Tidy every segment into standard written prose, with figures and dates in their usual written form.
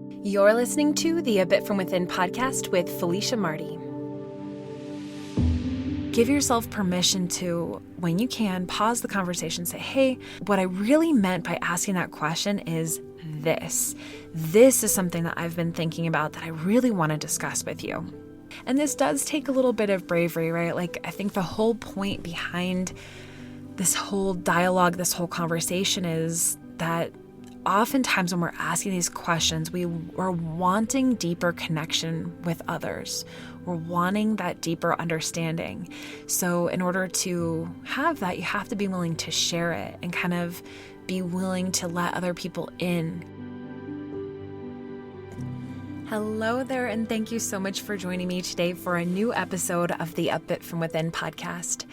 You're listening to the A Bit From Within podcast with Felicia Marty. Give yourself permission to, when you can, pause the conversation, say, hey, what I really meant by asking that question is this. This is something that I've been thinking about that I really want to discuss with you. And this does take a little bit of bravery, right? Like, I think the whole point behind this whole dialogue, this whole conversation is that oftentimes when we're asking these questions, we are wanting deeper connection with others. We're wanting that deeper understanding. So in order to have that, you have to be willing to share it and kind of be willing to let other people in. Hello there, and thank you so much for joining me today for a new episode of the A Bit From Within podcast.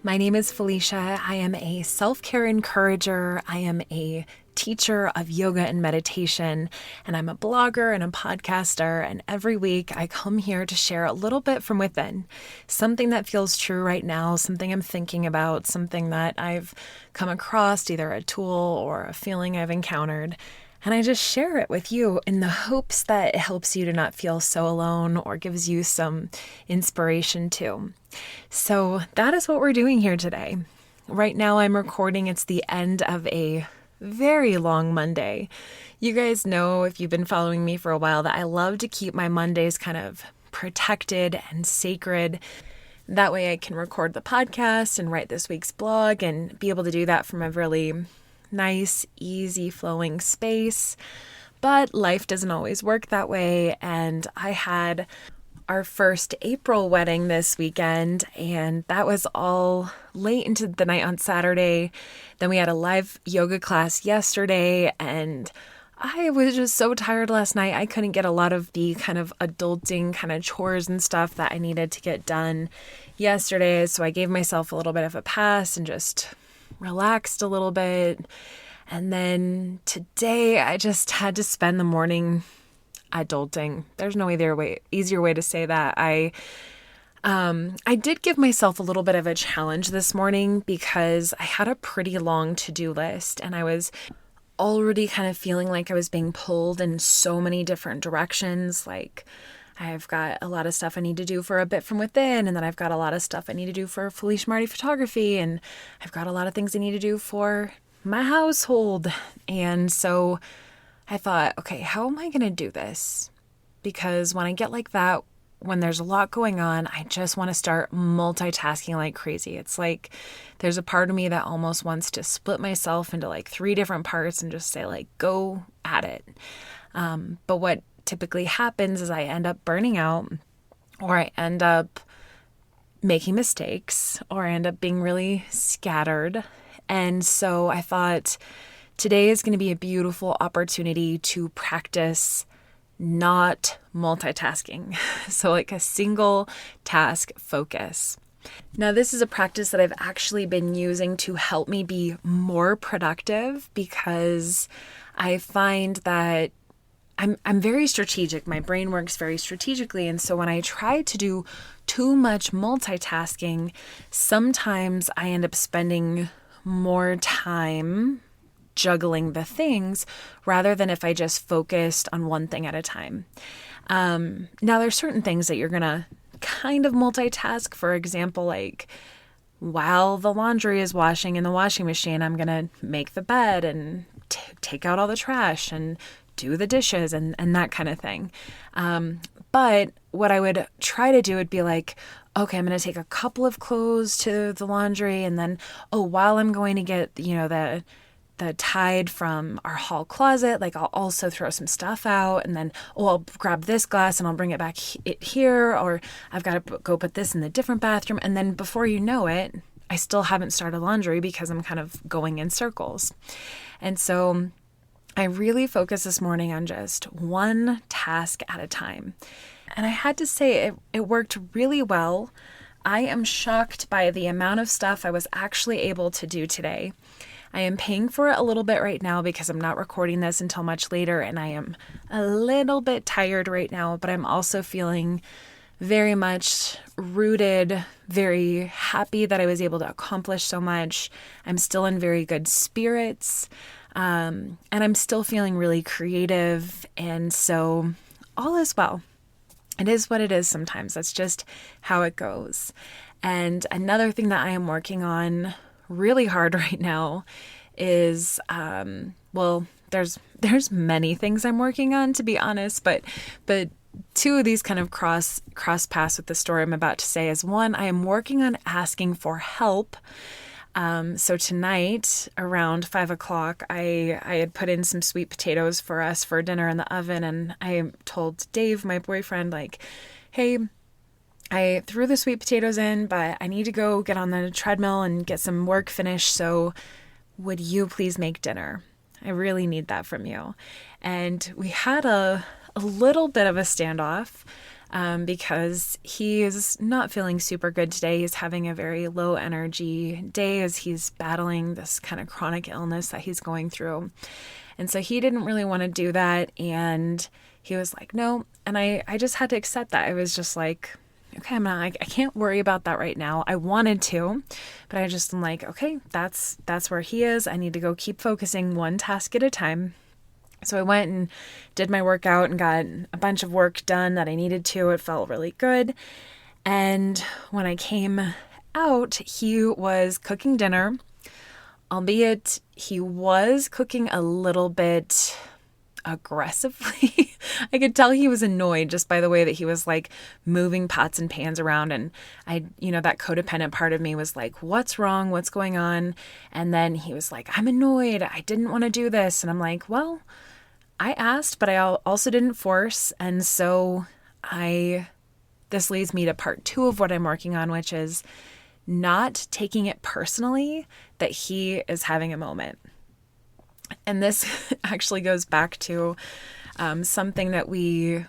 My name is Felicia. I am a self-care encourager. I am a teacher of yoga and meditation, and I'm a blogger and a podcaster. And every week I come here to share a little bit from within, something that feels true right now, something I'm thinking about, something that I've come across, either a tool or a feeling I've encountered. And I just share it with you in the hopes that it helps you to not feel so alone or gives you some inspiration too. So that is what we're doing here today. Right now I'm recording. It's the end of a very long Monday. You guys know, if you've been following me for a while, that I love to keep my Mondays kind of protected and sacred. That way I can record the podcast and write this week's blog and be able to do that from a really nice, easy flowing space. But life doesn't always work that way. And I had our first April wedding this weekend, and that was all late into the night on Saturday. Then we had a live yoga class yesterday, and I was just so tired last night. I couldn't get a lot of the kind of adulting kind of chores and stuff that I needed to get done yesterday. So I gave myself a little bit of a pass and just relaxed a little bit. And then today I just had to spend the morning adulting. There's no easier way to say that. I did give myself a little bit of a challenge this morning because I had a pretty long to-do list, and I was already kind of feeling like I was being pulled in so many different directions. Like, I've got a lot of stuff I need to do for A Bit From Within, and then I've got a lot of stuff I need to do for Felicia Marty Photography, and I've got a lot of things I need to do for my household. And so I thought, okay, how am I going to do this? Because when I get like that, when there's a lot going on, I just want to start multitasking like crazy. It's like there's a part of me that almost wants to split myself into like 3 different parts and just say, like, go at it. But what typically happens is I end up burning out, or I end up making mistakes, or I end up being really scattered. And so I thought today is going to be a beautiful opportunity to practice not multitasking. So like a single task focus. Now, this is a practice that I've actually been using to help me be more productive, because I find that I'm very strategic. My brain works very strategically. And so when I try to do too much multitasking, sometimes I end up spending more time juggling the things rather than if I just focused on one thing at a time. Now, there's certain things that you're going to kind of multitask. For example, like while the laundry is washing in the washing machine, I'm going to make the bed and take out all the trash and do the dishes and that kind of thing. But what I would try to do would be like, okay, I'm going to take a couple of clothes to the laundry, and then, while I'm going to get, the Tide from our hall closet, like I'll also throw some stuff out, and then, I'll grab this glass and I'll bring it back here, or I've got to go put this in the different bathroom. And then before you know it, I still haven't started laundry because I'm kind of going in circles. And so I really focused this morning on just one task at a time. And I had to say it worked really well. I am shocked by the amount of stuff I was actually able to do today. I am paying for it a little bit right now because I'm not recording this until much later, and I am a little bit tired right now, but I'm also feeling very much rooted, very happy that I was able to accomplish so much. I'm still in very good spirits. And I'm still feeling really creative. And so all is well. It is what it is sometimes. That's just how it goes. And another thing that I am working on really hard right now is, there's many things I'm working on, to be honest, but two of these kind of cross paths with the story I'm about to say is, one, I am working on asking for help. So tonight around 5:00, I had put in some sweet potatoes for us for dinner in the oven. And I told Dave, my boyfriend, like, hey, I threw the sweet potatoes in, but I need to go get on the treadmill and get some work finished. So would you please make dinner? I really need that from you. And we had a little bit of a standoff. Because he is not feeling super good today. He's having a very low energy day as he's battling this kind of chronic illness that he's going through. And so he didn't really want to do that. And he was like, no. And I just had to accept that. I was just like, okay, I can't worry about that right now. I wanted to, but I just am like, okay, that's where he is. I need to go keep focusing one task at a time. So I went and did my workout and got a bunch of work done that I needed to. It felt really good. And when I came out, he was cooking dinner, albeit he was cooking a little bit aggressively. I could tell he was annoyed just by the way that he was like moving pots and pans around. And that codependent part of me was like, what's wrong? What's going on? And then he was like, I'm annoyed. I didn't want to do this. And I'm like, well, I asked, but I also didn't force. And so this leads me to part 2 of what I'm working on, which is not taking it personally that he is having a moment. And this actually goes back to something that we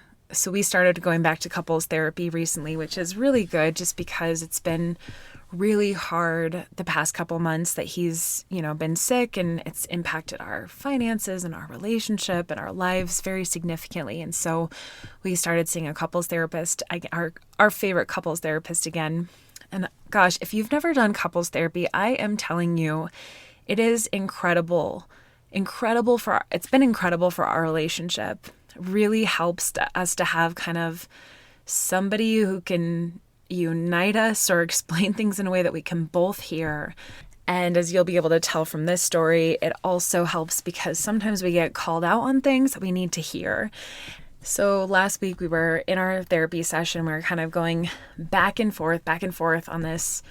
started going back to couples therapy recently, which is really good just because it's been really hard the past couple months that he's, been sick, and it's impacted our finances and our relationship and our lives very significantly. And so we started seeing a couples therapist, our favorite couples therapist again. And gosh, if you've never done couples therapy, I am telling you, it is incredible. It's been incredible for our relationship. It really helps us to have kind of somebody who can unite us or explain things in a way that we can both hear. And as you'll be able to tell from this story, it also helps because sometimes we get called out on things that we need to hear. So last week we were in our therapy session. We were kind of going back and forth on this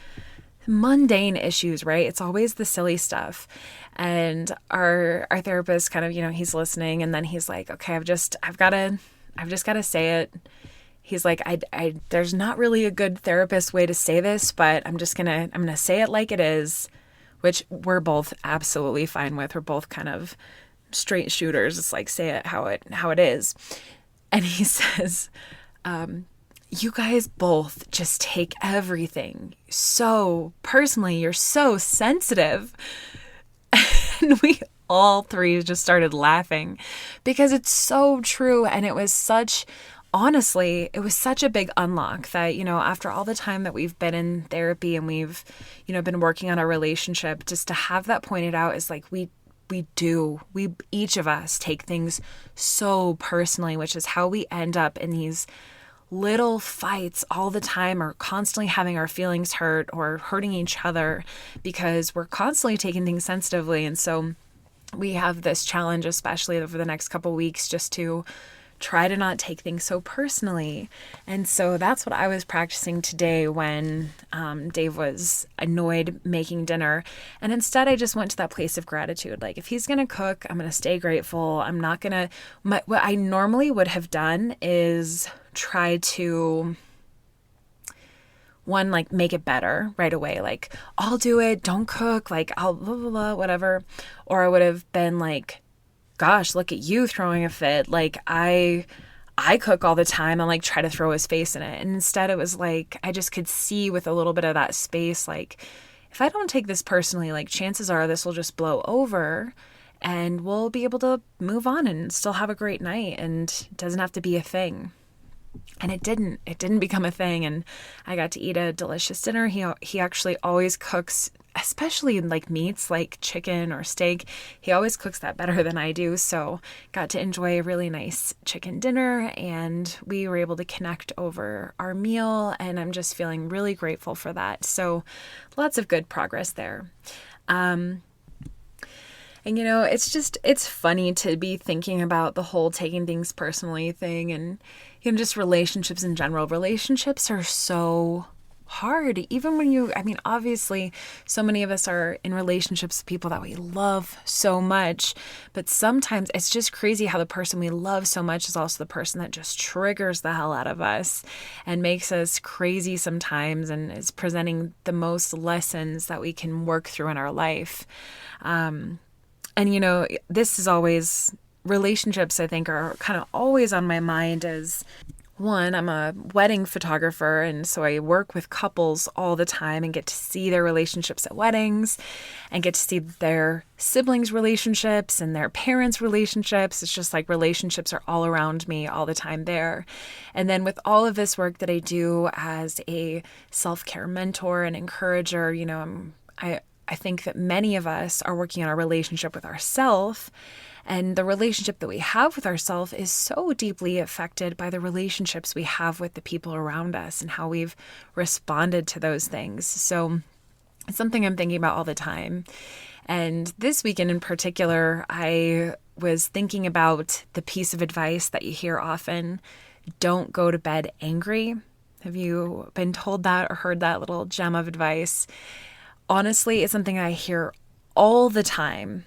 mundane issues, right? It's always the silly stuff. And our therapist kind of, he's listening, and then he's like, okay, I've just got to say it. He's like, there's not really a good therapist way to say this, but I'm going to say it like it is, which we're both absolutely fine with. We're both kind of straight shooters. It's like, say it how it is. And he says, you guys both just take everything so personally. You're so sensitive. And we all three just started laughing because it's so true. And honestly, it was such a big unlock that, after all the time that we've been in therapy and we've, been working on our relationship, just to have that pointed out is like, we each of us take things so personally, which is how we end up in these little fights all the time, or constantly having our feelings hurt or hurting each other because we're constantly taking things sensitively. And so we have this challenge, especially over the next couple weeks, just to try to not take things so personally. And so that's what I was practicing today when Dave was annoyed making dinner. And instead, I just went to that place of gratitude. Like, if he's going to cook, I'm going to stay grateful. I'm not going to... What I normally would have done is try to... one, like, make it better right away. Like, I'll do it. Don't cook. Like, I'll blah, blah, blah, whatever. Or I would have been like, gosh, look at you throwing a fit. Like, I cook all the time and like try to throw his face in it. And instead it was like, I just could see with a little bit of that space, like, if I don't take this personally, like, chances are this will just blow over and we'll be able to move on and still have a great night. And it doesn't have to be a thing. And it didn't become a thing. And I got to eat a delicious dinner. He actually always cooks especially in like meats like chicken or steak. He always cooks that better than I do. So got to enjoy a really nice chicken dinner, and we were able to connect over our meal, and I'm just feeling really grateful for that. So lots of good progress there. And it's funny to be thinking about the whole taking things personally thing, and just relationships in general. Relationships are so hard. Even when obviously so many of us are in relationships with people that we love so much, but sometimes it's just crazy how the person we love so much is also the person that just triggers the hell out of us and makes us crazy sometimes, and is presenting the most lessons that we can work through in our life. And this is always, relationships I think are kind of always on my mind. As one, I'm a wedding photographer, and so I work with couples all the time and get to see their relationships at weddings and get to see their siblings' relationships and their parents' relationships. It's just like relationships are all around me all the time there. And then with all of this work that I do as a self-care mentor and encourager, I think that many of us are working on our relationship with ourselves, and the relationship that we have with ourselves is so deeply affected by the relationships we have with the people around us and how we've responded to those things. So it's something I'm thinking about all the time. And this weekend in particular, I was thinking about the piece of advice that you hear often: don't go to bed angry. Have you been told that or heard that little gem of advice? Honestly, it's something I hear all the time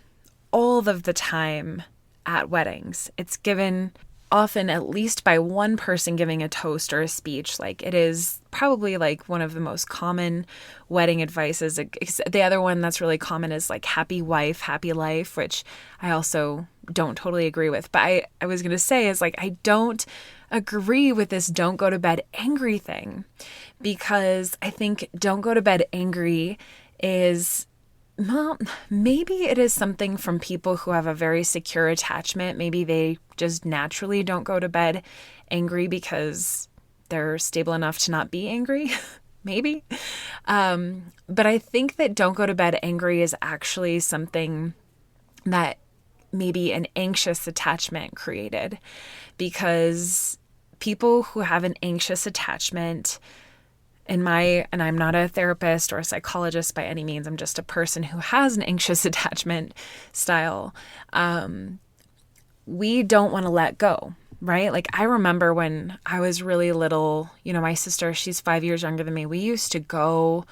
at weddings. It's given often at least by one person giving a toast or a speech. Like, it is probably like one of the most common wedding advices. The other one that's really common is like happy wife, happy life, which I also don't totally agree with. But I was going to say is like, I don't agree with this don't go to bed angry thing, because I think don't go to bed angry is, well, maybe it is something from people who have a very secure attachment. Maybe they just naturally don't go to bed angry because they're stable enough to not be angry. Maybe. But I think that don't go to bed angry is actually something that maybe an anxious attachment created, because people who have an anxious attachment, and I'm not a therapist or a psychologist by any means, I'm just a person who has an anxious attachment style. We don't want to let go, right? Like, I remember when I was really little, my sister, she's 5 years younger than me. We used to go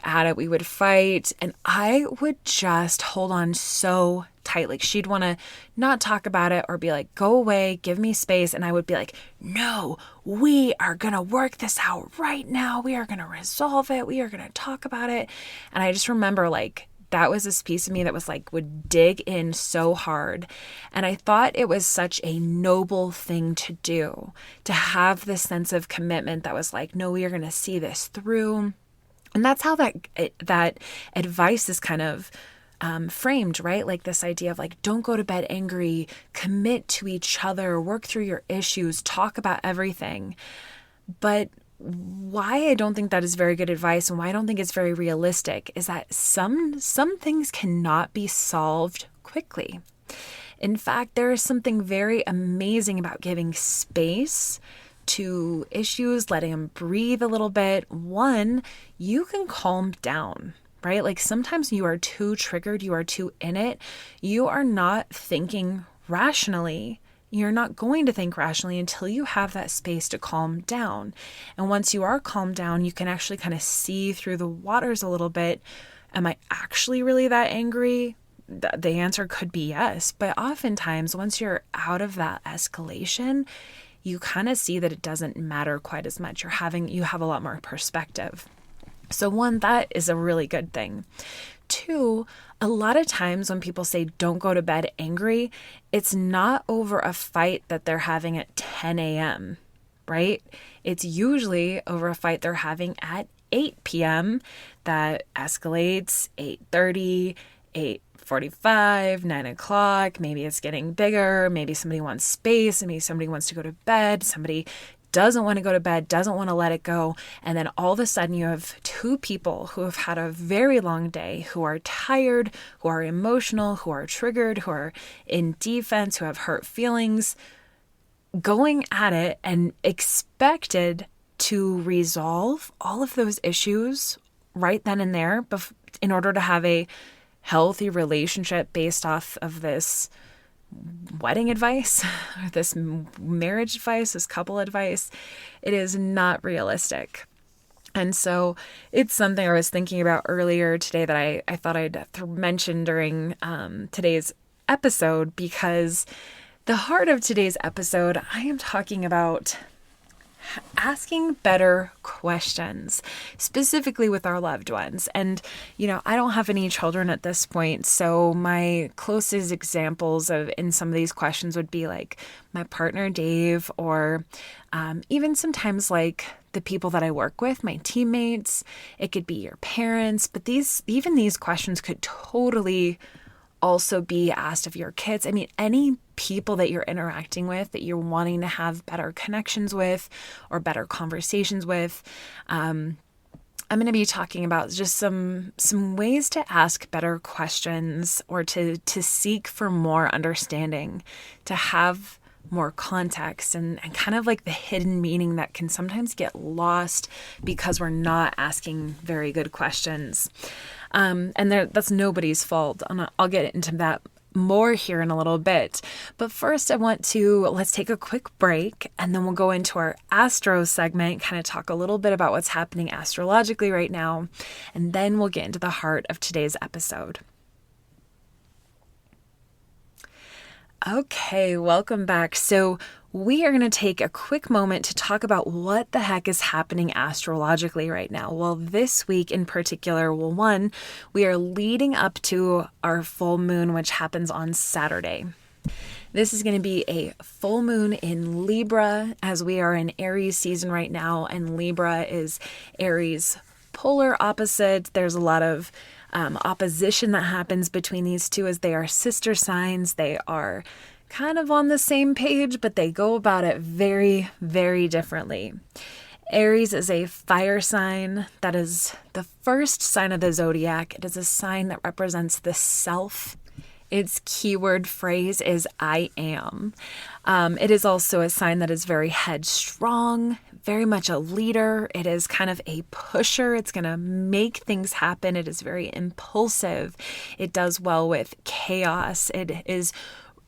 at it. We would fight, and I would just hold on so tight. Like, she'd want to not talk about it or be like, go away, give me space. And I would be like, no, we are going to work this out right now. We are going to resolve it. We are going to talk about it. And I just remember like, that was this piece of me that was like, would dig in so hard. And I thought it was such a noble thing to do, to have this sense of commitment that was like, no, we are going to see this through. And that's how that advice is kind of framed, right? Like this idea of like, don't go to bed angry, commit to each other, work through your issues, talk about everything. But why I don't think that is very good advice, and why I don't think it's very realistic, is that some things cannot be solved quickly. In fact, there is something very amazing about giving space to issues, letting them breathe a little bit. One, you can calm down, right? Like, sometimes you are too triggered, you are too in it. You are not thinking rationally. You're not going to think rationally until you have that space to calm down. And once you are calmed down, you can actually kind of see through the waters a little bit. Am I actually really that angry? The answer could be yes. But oftentimes, once you're out of that escalation, you kind of see that it doesn't matter quite as much. You have a lot more perspective. So one, that is a really good thing. Two, a lot of times when people say don't go to bed angry, it's not over a fight that they're having at 10 a.m., right? It's usually over a fight they're having at 8 p.m. that escalates 8:30, 8:45, 9 o'clock. Maybe it's getting bigger. Maybe somebody wants space. Maybe somebody wants to go to bed. Somebody doesn't want to go to bed, doesn't want to let it go. And then all of a sudden you have two people who have had a very long day, who are tired, who are emotional, who are triggered, who are in defense, who have hurt feelings, going at it and expected to resolve all of those issues right then and there in order to have a healthy relationship based off of this wedding advice, or this marriage advice, this couple advice. It is not realistic. And so it's something I was thinking about earlier today that I thought I'd mention during today's episode, because the heart of today's episode, I am talking about asking better questions, specifically with our loved ones. And, I don't have any children at this point, so my closest examples in some of these questions would be like my partner, Dave, or even sometimes like the people that I work with, my teammates. It could be your parents, but these questions could totally also be asked of your kids. I mean, any people that you're interacting with, that you're wanting to have better connections with or better conversations with. I'm going to be talking about just some ways to ask better questions, or to seek for more understanding, to have more context and kind of like the hidden meaning that can sometimes get lost because we're not asking very good questions. And that's nobody's fault. And I'll get into that more here in a little bit. But first, let's take a quick break, and then we'll go into our astro segment, kind of talk a little bit about what's happening astrologically right now. And then we'll get into the heart of today's episode. Okay, welcome back. So we are going to take a quick moment to talk about what the heck is happening astrologically right now. Well, this week in particular, we are leading up to our full moon, which happens on Saturday. This is going to be a full moon in Libra, as we are in Aries season right now, and Libra is Aries polar opposite. There's a lot of opposition that happens between these two, as they are sister signs. They are kind of on the same page, but they go about it very, very differently. Aries is a fire sign. That is the first sign of the zodiac. It is a sign that represents the self. Its keyword phrase is I am. It is also a sign that is very headstrong, very much a leader. It is kind of a pusher. It's going to make things happen. It is very impulsive. It does well with chaos.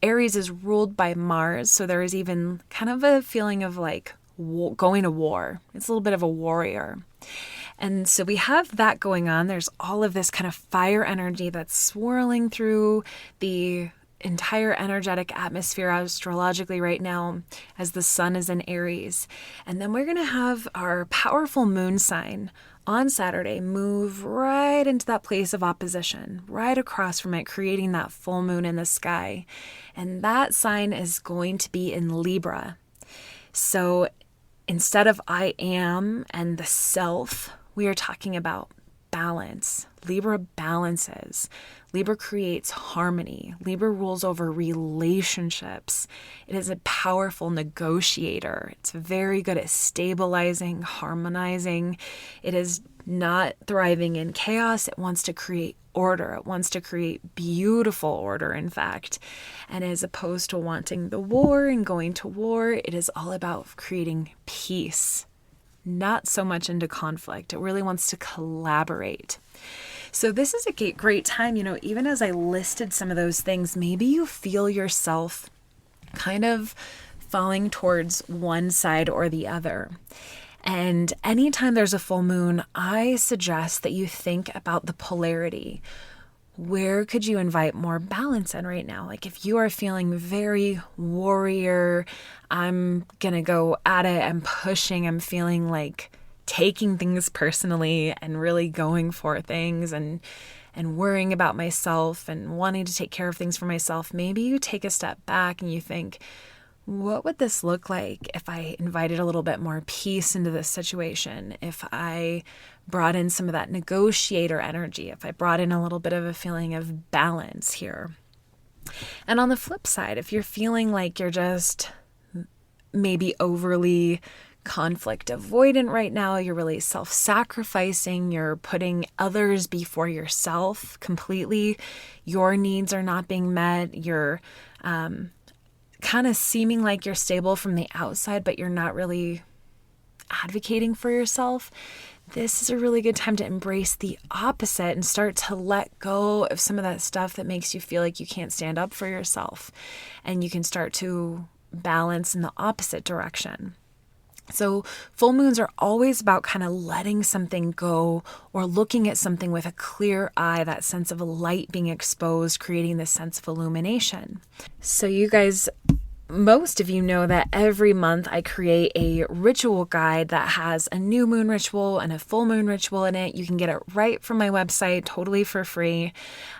Aries is ruled by Mars, so there is even kind of a feeling of like going to war. It's a little bit of a warrior. And so we have that going on. There's all of this kind of fire energy that's swirling through the entire energetic atmosphere astrologically right now, as the sun is in Aries. And then we're going to have our powerful moon sign on Saturday move right into that place of opposition, right across from it, creating that full moon in the sky. And that sign is going to be in Libra. So instead of I am and the self, we are talking about balance. Libra balances. Libra creates harmony. Libra rules over relationships. It is a powerful negotiator. It's very good at stabilizing, harmonizing. It is not thriving in chaos. It wants to create order. It wants to create beautiful order, in fact. And as opposed to wanting the war and going to war, it is all about creating peace. Not so much into conflict. It really wants to collaborate. So this is a great time, even as I listed some of those things, maybe you feel yourself kind of falling towards one side or the other. And anytime there's a full moon, I suggest that you think about the polarity. Where could you invite more balance in right now? Like if you are feeling very warrior, I'm going to go at it, I'm pushing, I'm feeling like taking things personally and really going for things and worrying about myself and wanting to take care of things for myself. Maybe you take a step back and you think, what would this look like if I invited a little bit more peace into this situation? If I brought in some of that negotiator energy, if I brought in a little bit of a feeling of balance here. And on the flip side, if you're feeling like you're just maybe overly conflict avoidant right now. You're really self-sacrificing. You're putting others before yourself completely. Your needs are not being met. You're kind of seeming like you're stable from the outside, but you're not really advocating for yourself. This is a really good time to embrace the opposite and start to let go of some of that stuff that makes you feel like you can't stand up for yourself. And you can start to balance in the opposite direction. So full moons are always about kind of letting something go or looking at something with a clear eye, that sense of light being exposed, creating this sense of illumination. So you guys, most of you know that every month I create a ritual guide that has a new moon ritual and a full moon ritual in it. You can get it right from my website, totally for free.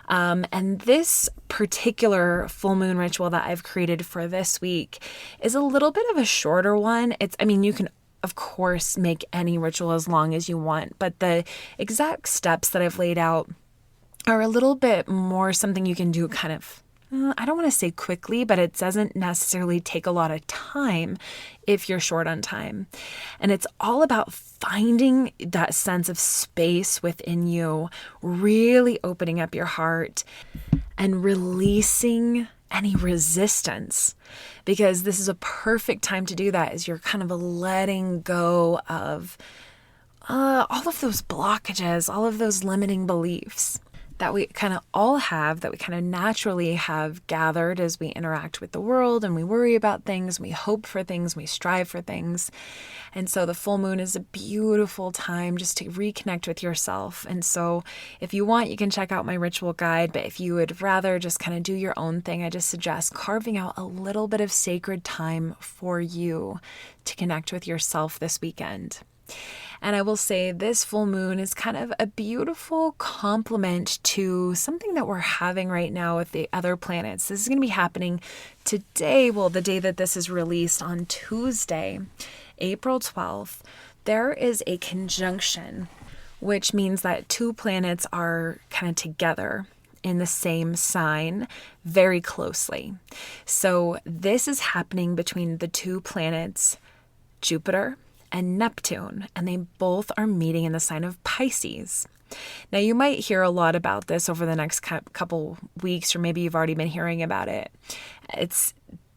And this particular full moon ritual that I've created for this week is a little bit of a shorter one. You can of course make any ritual as long as you want, but the exact steps that I've laid out are a little bit more something you can do kind of, I don't want to say quickly, but it doesn't necessarily take a lot of time if you're short on time. And it's all about finding that sense of space within you, really opening up your heart and releasing any resistance, because this is a perfect time to do that as you're kind of letting go of all of those blockages, all of those limiting beliefs that we kind of all have, that we kind of naturally have gathered as we interact with the world and we worry about things, we hope for things, we strive for things. And so the full moon is a beautiful time just to reconnect with yourself. And so if you want, you can check out my ritual guide, but if you would rather just kind of do your own thing, I just suggest carving out a little bit of sacred time for you to connect with yourself this weekend. And I will say this full moon is kind of a beautiful complement to something that we're having right now with the other planets. This is going to be happening today, the day that this is released on Tuesday, April 12th. There is a conjunction, which means that two planets are kind of together in the same sign very closely. So this is happening between the two planets, Jupiter and Neptune, and they both are meeting in the sign of Pisces. Now, you might hear a lot about this over the next couple weeks, or maybe you've already been hearing about it.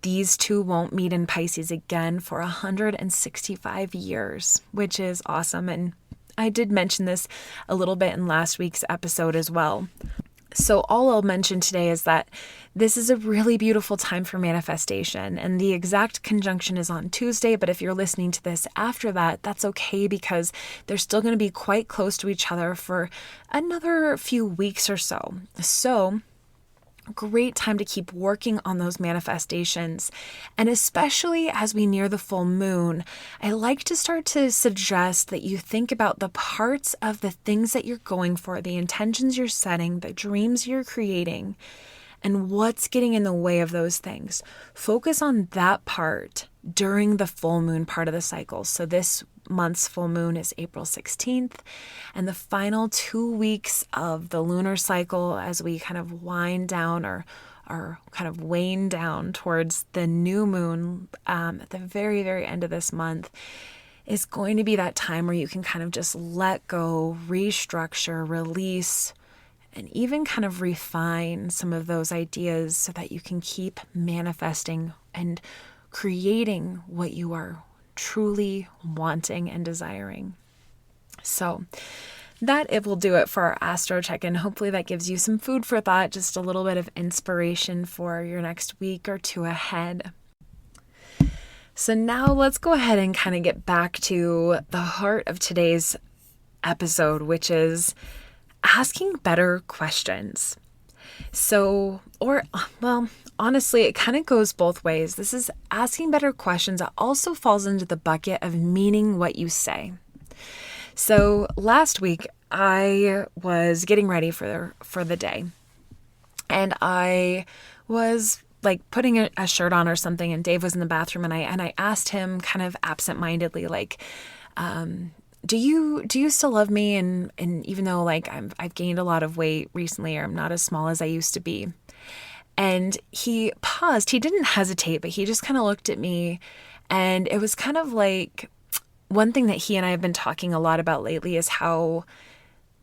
These two won't meet in Pisces again for 165 years, which is awesome. And I did mention this a little bit in last week's episode as well. So all I'll mention today is that this is a really beautiful time for manifestation, and the exact conjunction is on Tuesday, but if you're listening to this after that, that's okay, because they're still going to be quite close to each other for another few weeks or so. So great time to keep working on those manifestations. And especially as we near the full moon, I like to start to suggest that you think about the parts of the things that you're going for, the intentions you're setting, the dreams you're creating, and what's getting in the way of those things. Focus on that part during the full moon part of the cycle. So this month's full moon is April 16th, and the final 2 weeks of the lunar cycle as we kind of wind down or kind of wane down towards the new moon at the very, very end of this month is going to be that time where you can kind of just let go, restructure, release, and even kind of refine some of those ideas so that you can keep manifesting and creating what you are truly wanting and desiring. So it will do it for our Astro Check-in. Hopefully that gives you some food for thought, just a little bit of inspiration for your next week or two ahead. So now let's go ahead and kind of get back to the heart of today's episode, which is asking better questions. Honestly, it kind of goes both ways. This is asking better questions. It also falls into the bucket of meaning what you say. So last week, I was getting ready for the day, and I was like putting a shirt on or something, and Dave was in the bathroom, and I asked him kind of absentmindedly, like, do you still love me? And even though like I've gained a lot of weight recently, or I'm not as small as I used to be. And he paused. He didn't hesitate, but he just kind of looked at me, and it was kind of like one thing that he and I have been talking a lot about lately is how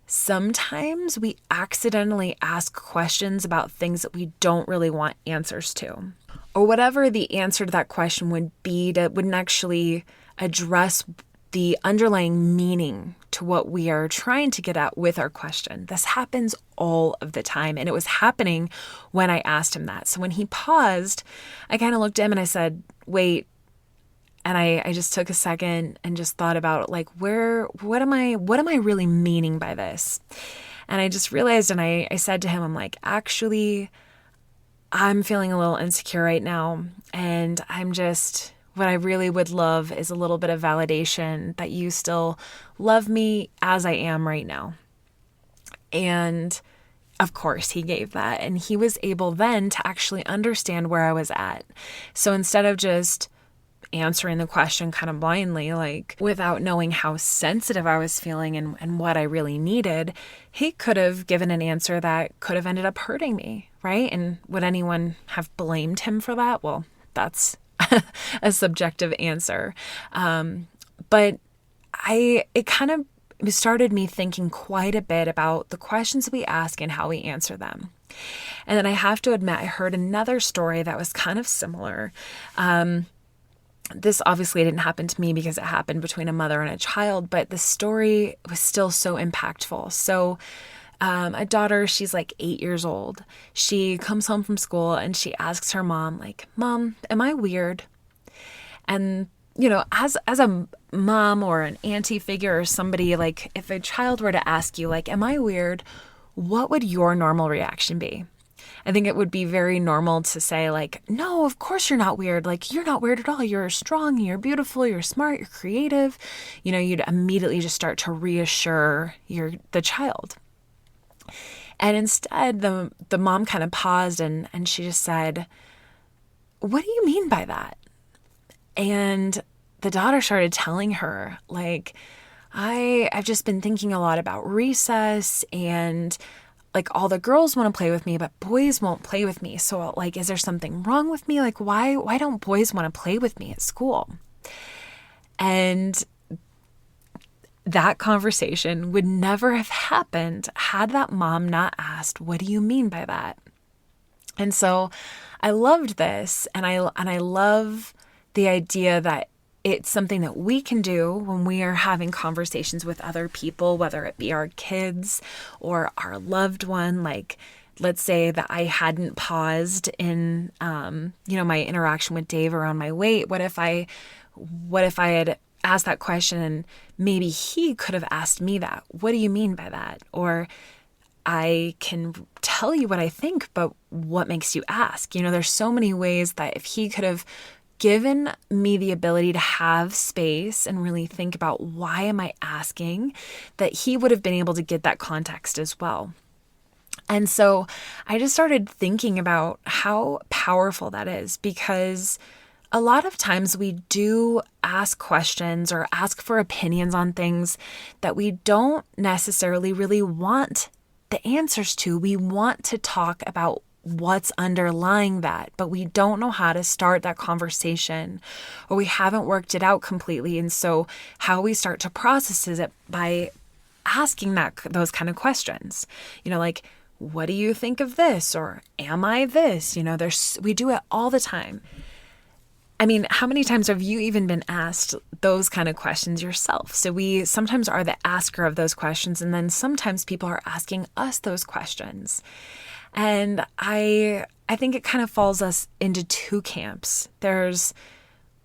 sometimes we accidentally ask questions about things that we don't really want answers to. Or whatever the answer to that question would be, that wouldn't actually address the underlying meaning to what we are trying to get at with our question. This happens all of the time. And it was happening when I asked him that. So when he paused, I kind of looked at him and I said, wait. And I just took a second and just thought about like, what am I really meaning by this? And I just realized, and I said to him, I'm like, actually, I'm feeling a little insecure right now. And what I really would love is a little bit of validation that you still love me as I am right now. And of course he gave that. And he was able then to actually understand where I was at. So instead of just answering the question kind of blindly, like without knowing how sensitive I was feeling and what I really needed, he could have given an answer that could have ended up hurting me, right? And would anyone have blamed him for that? Well, that's a subjective answer. But it kind of started me thinking quite a bit about the questions we ask and how we answer them. And then I have to admit, I heard another story that was kind of similar. This obviously didn't happen to me because it happened between a mother and a child, but the story was still so impactful. So a daughter, she's like 8 years old. She comes home from school and she asks her mom, like, Mom, am I weird? And, you know, as a mom or an auntie figure or somebody, like if a child were to ask you, like, am I weird? What would your normal reaction be? I think it would be very normal to say like, no, of course you're not weird. Like, you're not weird at all. You're strong, you're beautiful, you're smart, you're creative. You know, you'd immediately just start to reassure the child. And instead, the mom kind of paused and she just said, what do you mean by that? And the daughter started telling her, like, I've just been thinking a lot about recess and like all the girls want to play with me, but boys won't play with me. So like, is there something wrong with me? Like, why don't boys want to play with me at school? And that conversation would never have happened had that mom not asked, what do you mean by that? And so I loved this. And I love the idea that it's something that we can do when we are having conversations with other people, whether it be our kids or our loved one. Like, let's say that I hadn't paused in, my interaction with Dave around my weight. What if I had asked that question and maybe he could have asked me that? What do you mean by that? Or I can tell you what I think, but what makes you ask? You know, there's so many ways that if he could have given me the ability to have space and really think about why am I asking, that he would have been able to get that context as well. And so I just started thinking about how powerful that is, because a lot of times we do ask questions or ask for opinions on things that we don't necessarily really want the answers to. We want to talk about what's underlying that, but we don't know how to start that conversation, or we haven't worked it out completely. And so how we start to process is it by asking those kind of questions, you know, like, what do you think of this? Or am I this? You know, we do it all the time. I mean, how many times have you even been asked those kind of questions yourself? So we sometimes are the asker of those questions, and then sometimes people are asking us those questions. And I think it kind of falls us into two camps. There's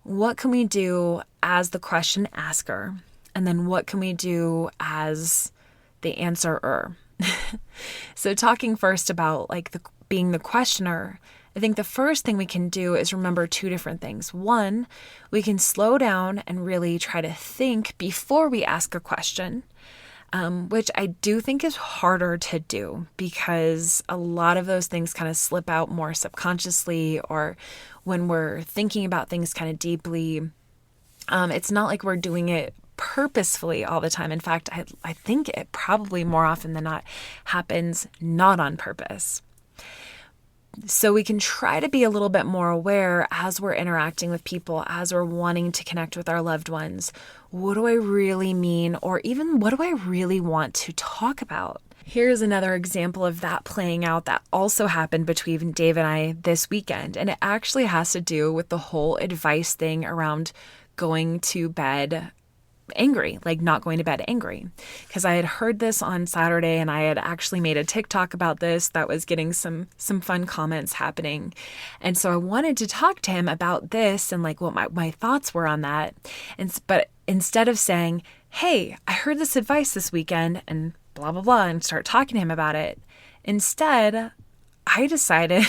what can we do as the question asker, and then what can we do as the answerer. So talking first about like being the questioner, I think the first thing we can do is remember two different things. One, we can slow down and really try to think before we ask a question. Which I do think is harder to do because a lot of those things kind of slip out more subconsciously, or when we're thinking about things kind of deeply. It's not like we're doing it purposefully all the time. In fact, I think it probably more often than not happens not on purpose. So we can try to be a little bit more aware as we're interacting with people, as we're wanting to connect with our loved ones. What do I really mean? Or even what do I really want to talk about? Here's another example of that playing out that also happened between Dave and I this weekend. And it actually has to do with the whole advice thing around going to bed angry, like not going to bed angry. Because I had heard this on Saturday and I had actually made a TikTok about this that was getting some fun comments happening. And so I wanted to talk to him about this and like what my thoughts were on that. But instead of saying, hey, I heard this advice this weekend and blah, blah, blah, and start talking to him about it, instead, I decided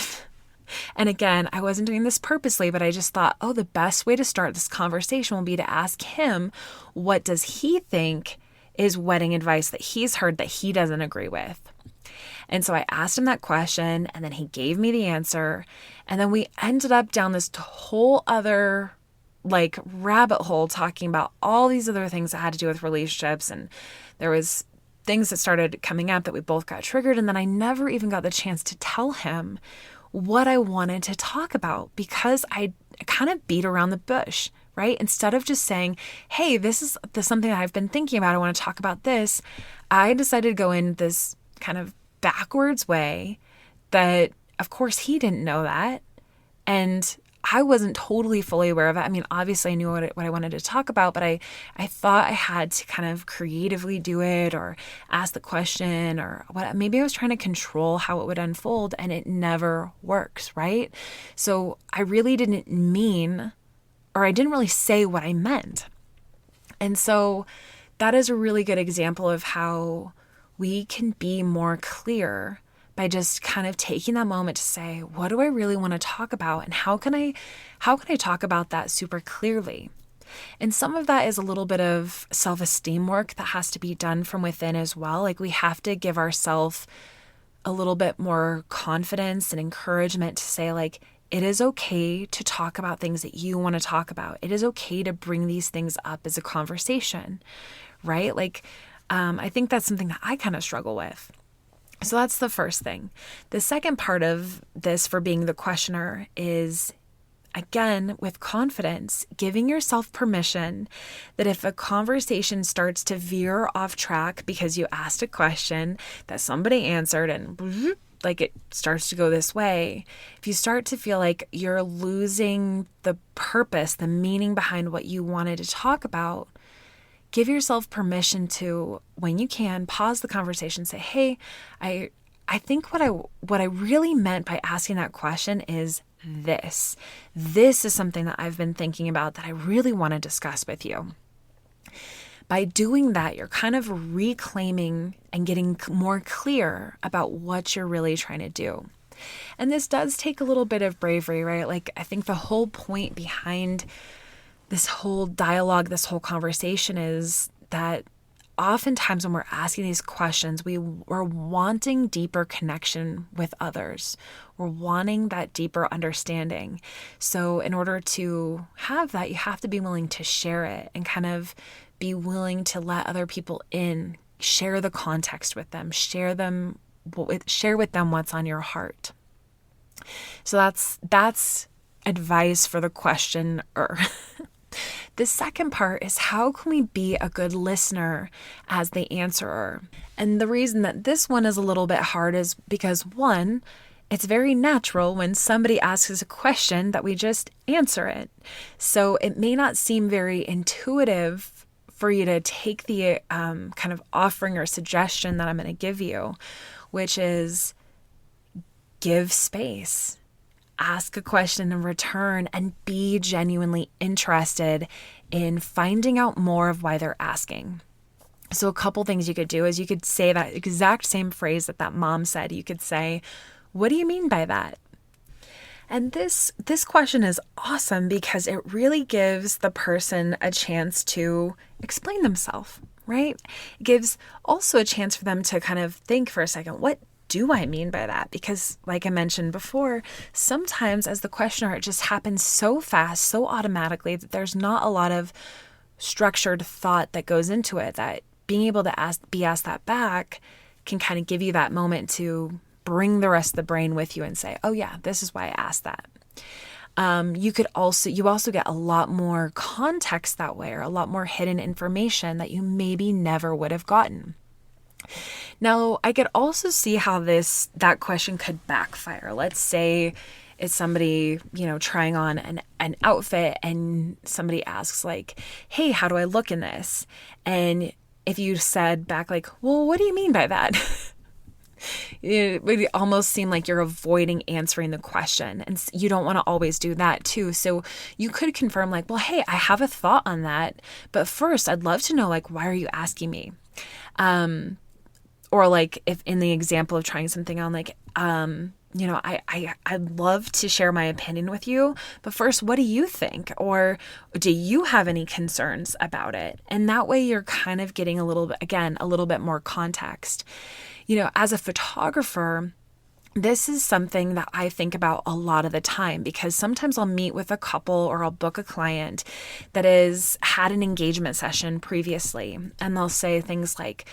and again, I wasn't doing this purposely, but I just thought, the best way to start this conversation will be to ask him, what does he think is wedding advice that he's heard that he doesn't agree with? And so I asked him that question, and then he gave me the answer. And then we ended up down this whole other like rabbit hole talking about all these other things that had to do with relationships. And there was things that started coming up that we both got triggered. And then I never even got the chance to tell him what I wanted to talk about because I kind of beat around the bush, right? Instead of just saying, hey, this is something that I've been thinking about, I want to talk about this, I decided to go in this kind of backwards way that, of course, he didn't know that. And I wasn't totally fully aware of it. I mean, obviously I knew what I wanted to talk about, but I thought I had to kind of creatively do it or ask the question or what. Maybe I was trying to control how it would unfold and it never works, right? So I really didn't mean, or I didn't really say what I meant. And so that is a really good example of how we can be more clear by just kind of taking that moment to say, what do I really want to talk about? And how can I talk about that super clearly? And some of that is a little bit of self-esteem work that has to be done from within as well. Like we have to give ourselves a little bit more confidence and encouragement to say like, it is okay to talk about things that you want to talk about. It is okay to bring these things up as a conversation, right? Like, I think that's something that I kind of struggle with. So that's the first thing. The second part of this for being the questioner is, again, with confidence, giving yourself permission that if a conversation starts to veer off track because you asked a question that somebody answered and like it starts to go this way, if you start to feel like you're losing the purpose, the meaning behind what you wanted to talk about, give yourself permission to, when you can, pause the conversation, say, hey, I think what I really meant by asking that question is this. This is something that I've been thinking about that I really want to discuss with you. By doing that, you're kind of reclaiming and getting more clear about what you're really trying to do. And this does take a little bit of bravery, right? Like, I think the whole point behind this whole dialogue, this whole conversation is that oftentimes when we're asking these questions, we're wanting deeper connection with others. We're wanting that deeper understanding. So in order to have that, you have to be willing to share it and kind of be willing to let other people in, share the context with them, share with them what's on your heart. So that's advice for the questioner. The second part is, how can we be a good listener as the answerer? And the reason that this one is a little bit hard is because, one, it's very natural when somebody asks us a question that we just answer it. So it may not seem very intuitive for you to take the kind of offering or suggestion that I'm going to give you, which is give space. Ask a question in return and be genuinely interested in finding out more of why they're asking. So a couple things you could do is you could say that exact same phrase that mom said. You could say, what do you mean by that? And this question is awesome because it really gives the person a chance to explain themselves, right? It gives also a chance for them to kind of think for a second, what do I mean by that? Because like I mentioned before, sometimes as the questioner, it just happens so fast, so automatically that there's not a lot of structured thought that goes into it, that being able to be asked that back can kind of give you that moment to bring the rest of the brain with you and say, oh yeah, this is why I asked that. You also get a lot more context that way, or a lot more hidden information that you maybe never would have gotten. Now, I could also see how that question could backfire. Let's say it's somebody, trying on an outfit, and somebody asks like, hey, how do I look in this? And if you said back like, well, what do you mean by that? It would almost seem like you're avoiding answering the question, and you don't want to always do that too. So you could confirm like, well, hey, I have a thought on that, but first I'd love to know, like, why are you asking me? Or like if in the example of trying something on, like, I'd love to share my opinion with you, but first, what do you think? Or do you have any concerns about it? And that way you're kind of getting a little bit more context. As a photographer, this is something that I think about a lot of the time, because sometimes I'll meet with a couple or I'll book a client that has had an engagement session previously, and they'll say things like,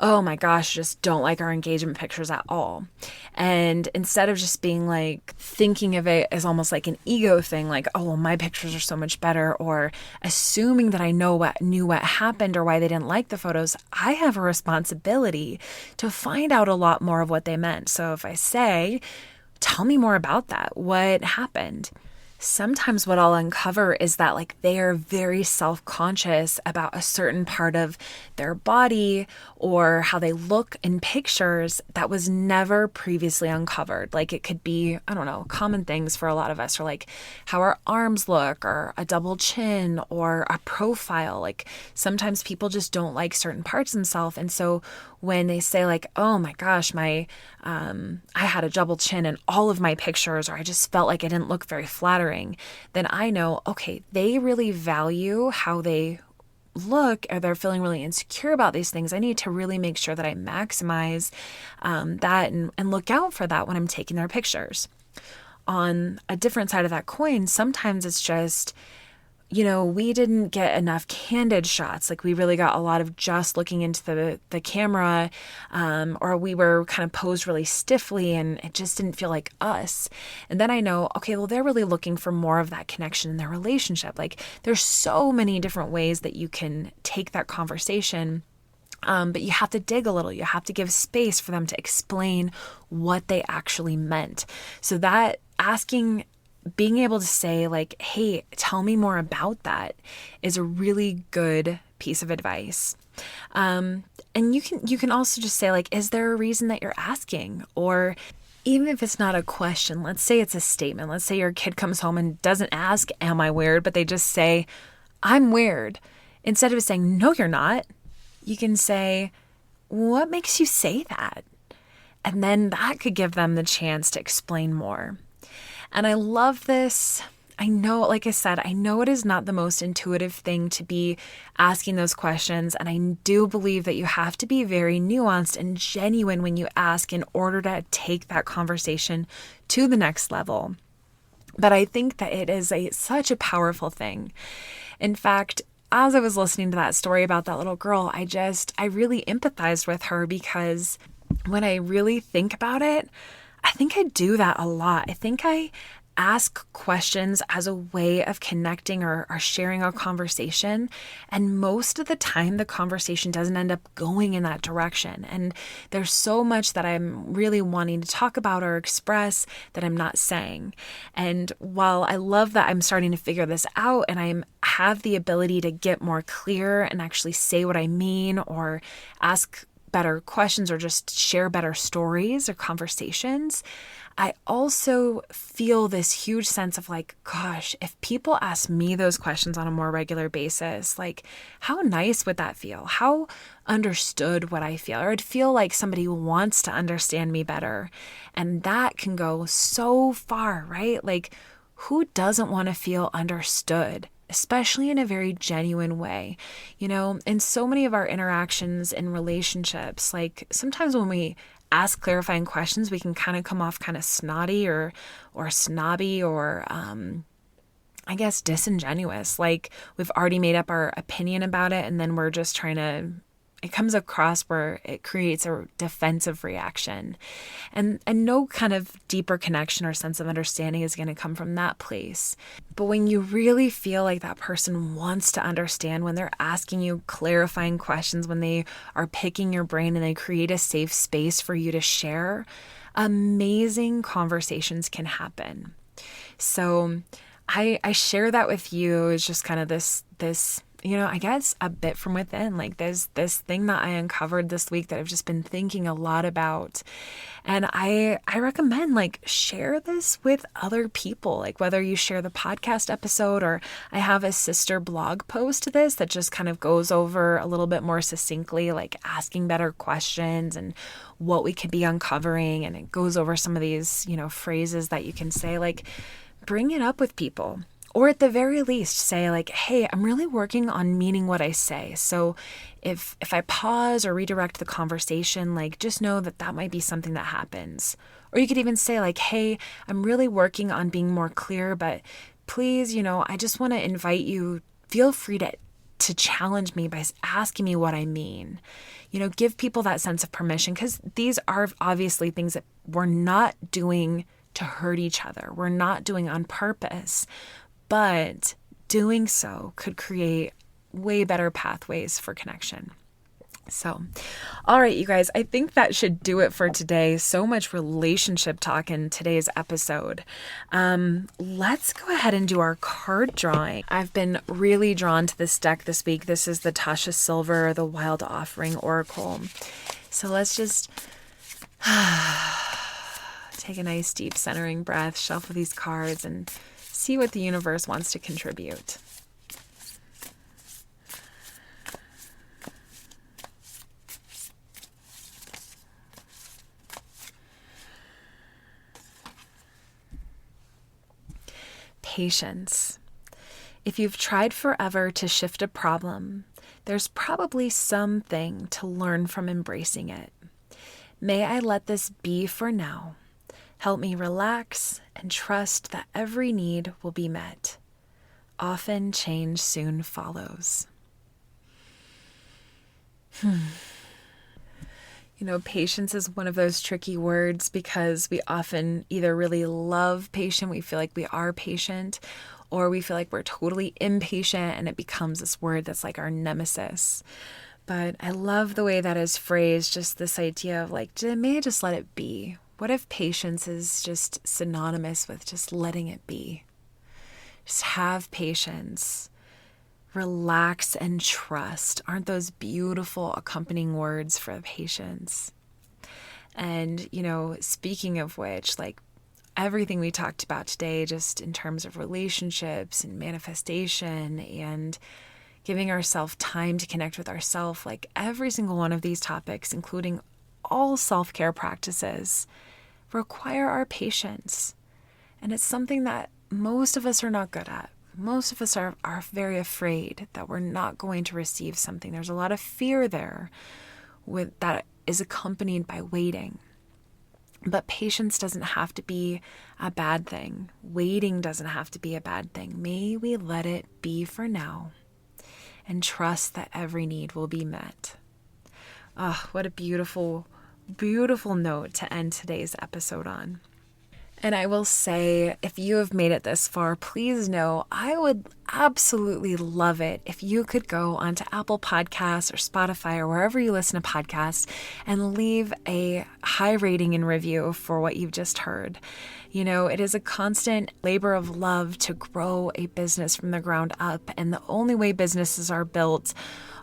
oh my gosh, just don't like our engagement pictures at all. And instead of just being like, thinking of it as almost like an ego thing, like, oh, well, my pictures are so much better, or assuming that I knew what happened or why they didn't like the photos, I have a responsibility to find out a lot more of what they meant. So if I say, tell me more about that, what happened? Sometimes what I'll uncover is that like they are very self-conscious about a certain part of their body or how they look in pictures that was never previously uncovered. Like it could be, I don't know, common things for a lot of us are like how our arms look, or a double chin, or a profile. Like sometimes people just don't like certain parts of themselves. And so when they say like, oh my gosh, I had a double chin in all of my pictures, or I just felt like I didn't look very flattering, then I know, okay, they really value how they look, or they're feeling really insecure about these things. I need to really make sure that I maximize that and look out for that when I'm taking their pictures. On a different side of that coin, sometimes it's just, we didn't get enough candid shots. Like we really got a lot of just looking into the camera, or we were kind of posed really stiffly and it just didn't feel like us. And then I know, okay, well, they're really looking for more of that connection in their relationship. Like there's so many different ways that you can take that conversation. But you have to dig a little. You have to give space for them to explain what they actually meant. So that being able to say like, hey, tell me more about that, is a really good piece of advice. And you can also just say like, is there a reason that you're asking? Or even if it's not a question, let's say it's a statement. Let's say your kid comes home and doesn't ask, am I weird? But they just say, I'm weird. Instead of saying, no, you're not, you can say, what makes you say that? And then that could give them the chance to explain more. And I love this. I know, like I said, I know it is not the most intuitive thing to be asking those questions. And I do believe that you have to be very nuanced and genuine when you ask in order to take that conversation to the next level. But I think that it is such a powerful thing. In fact, as I was listening to that story about that little girl, I really empathized with her, because when I really think about it, I think I do that a lot. I think I ask questions as a way of connecting or sharing a conversation. And most of the time, the conversation doesn't end up going in that direction. And there's so much that I'm really wanting to talk about or express that I'm not saying. And while I love that I'm starting to figure this out and I have the ability to get more clear and actually say what I mean, or ask better questions, or just share better stories or conversations, I also feel this huge sense of like, gosh, if people ask me those questions on a more regular basis, like how nice would that feel? How understood would I feel? Or I'd feel like somebody wants to understand me better. And that can go so far, right? Like who doesn't want to feel understood? Especially in a very genuine way. In so many of our interactions in relationships, like sometimes when we ask clarifying questions, we can kind of come off kind of snotty or snobby, or I guess disingenuous. Like we've already made up our opinion about it, and then we're just trying to it comes across where it creates a defensive reaction. And no kind of deeper connection or sense of understanding is going to come from that place. But when you really feel like that person wants to understand, when they're asking you clarifying questions, when they are picking your brain and they create a safe space for you to share, amazing conversations can happen. So I share that with you as just kind of this, I guess a bit from within. Like there's this thing that I uncovered this week that I've just been thinking a lot about. And I recommend share this with other people, like whether you share the podcast episode or I have a sister blog post to this that just kind of goes over a little bit more succinctly, like asking better questions and what we could be uncovering. And it goes over some of these, phrases that you can say, bring it up with people. Or at the very least, say hey, I'm really working on meaning what I say. So if I pause or redirect the conversation, just know that might be something that happens. Or you could even say hey, I'm really working on being more clear, but please, I just want to invite you, feel free to challenge me by asking me what I mean. Give people that sense of permission, because these are obviously things that we're not doing to hurt each other. We're not doing on purpose. But doing so could create way better pathways for connection. So, all right, you guys, I think that should do it for today. So much relationship talk in today's episode. Let's go ahead and do our card drawing. I've been really drawn to this deck this week. This is the Tasha Silver, the Wild Offering Oracle. So let's just take a nice deep centering breath, shuffle these cards, and see what the universe wants to contribute. Patience. If you've tried forever to shift a problem, there's probably something to learn from embracing it. May I let this be for now. Help me relax and trust that every need will be met. Often change soon follows. Patience is one of those tricky words because we often either really love patient, we feel like we are patient, or we feel like we're totally impatient and it becomes this word that's like our nemesis. But I love the way that is phrased, just this idea of may I just let it be? What if patience is just synonymous with just letting it be? Just have patience, relax, and trust. Aren't those beautiful accompanying words for patience? And, speaking of which, everything we talked about today, just in terms of relationships and manifestation and giving ourselves time to connect with ourselves, every single one of these topics, including all self-care practices, require our patience. And it's something that most of us are not good at. Most of us are very afraid that we're not going to receive something. There's a lot of fear there that is accompanied by waiting. But patience doesn't have to be a bad thing. Waiting doesn't have to be a bad thing. May we let it be for now and trust that every need will be met. Oh, what a beautiful note to end today's episode on. And I will say, if you have made it this far, please know I would absolutely love it if you could go onto Apple Podcasts or Spotify or wherever you listen to podcasts and leave a high rating and review for what you've just heard. It is a constant labor of love to grow a business from the ground up. And the only way businesses are built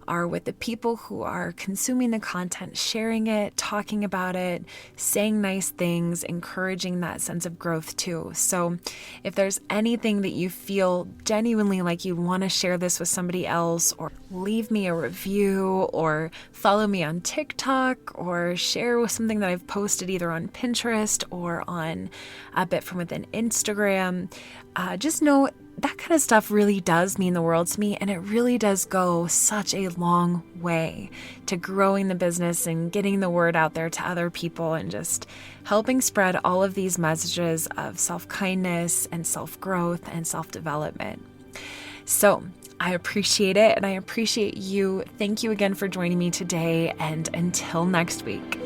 are with the people who are consuming the content, sharing it, talking about it, saying nice things, encouraging that sense of growth too. So if there's anything that you feel genuinely like you want to share this with somebody else, or leave me a review, or follow me on TikTok, or share with something that I've posted either on Pinterest or on A Bit From Within Instagram, just know that kind of stuff really does mean the world to me, and it really does go such a long way to growing the business and getting the word out there to other people and just helping spread all of these messages of self-kindness and self-growth and self-development. So I appreciate it and I appreciate you. Thank you again for joining me today, and until next week.